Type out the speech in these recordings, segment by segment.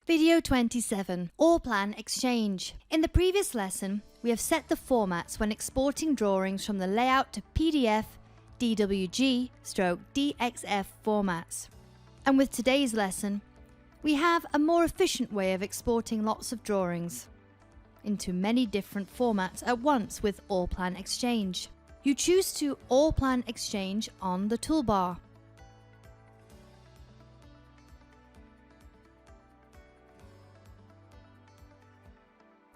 Video 27, Allplan Exchange. In the previous lesson, we have set the formats when exporting drawings from the layout to PDF, DWG/DXF formats. And with today's lesson, we have a more efficient way of exporting lots of drawings into many different formats at once with Allplan Exchange. You choose to Allplan Exchange on the toolbar.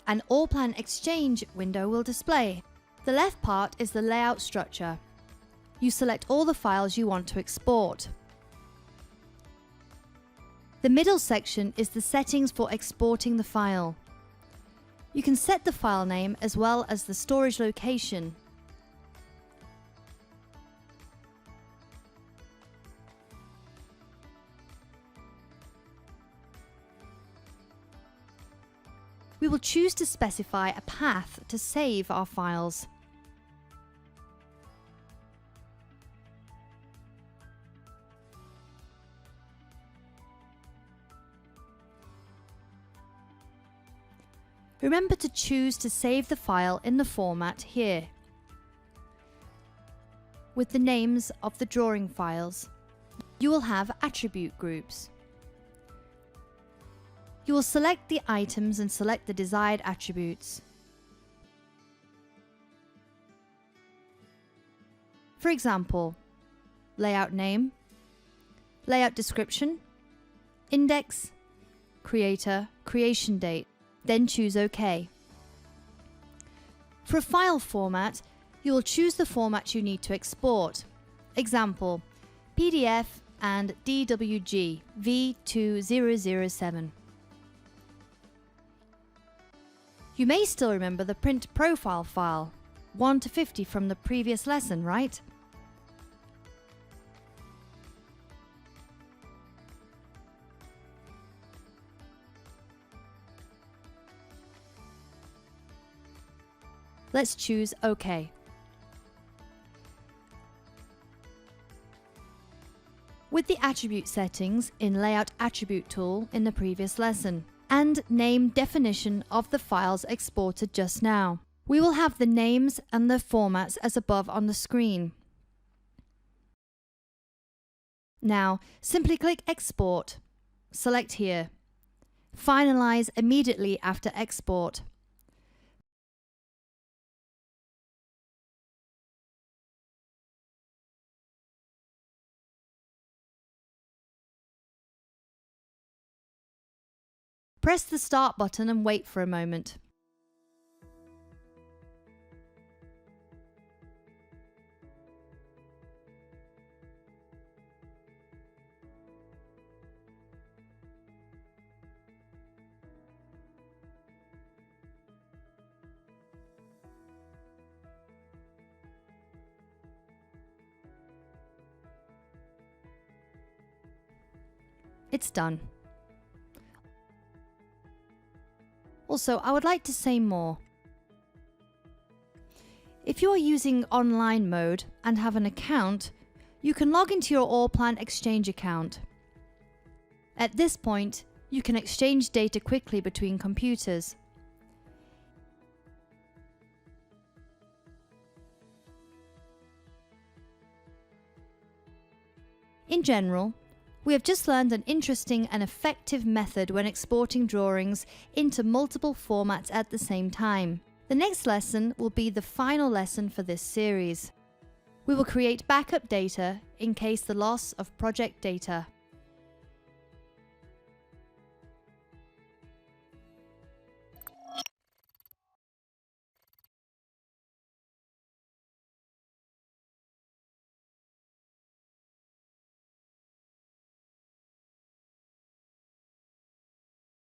An Allplan Exchange window will display. The left part is the layout structure. You select all the files you want to export. The middle section is the settings for exporting the file. You can set the file name as well as the storage location. We will choose to specify a path to save our files. Remember to choose to save the file in the format here, with the names of the drawing files. You will have attribute groups. You will select the items and select the desired attributes. For example, layout name, layout description, index, creator, creation date. Then choose OK. For a file format, you will choose the format you need to export. Example, PDF and DWG V2007. You may still remember the print profile file, 1 to 50 from the previous lesson, right? Let's choose OK. With the attribute settings in Layout Attribute tool in the previous lesson, and name definition of the files exported just now, we will have the names and the formats as above on the screen. Now, simply click Export. Select here. Finalize immediately after export. Press the Start button and wait for a moment. It's done. Also, I would like to say more. If you are using online mode and have an account, you can log into your Allplan Exchange account. At this point, you can exchange data quickly between computers. In general, we have just learned an interesting and effective method when exporting drawings into multiple formats at the same time. The next lesson will be the final lesson for this series. We will create backup data in case the loss of project data.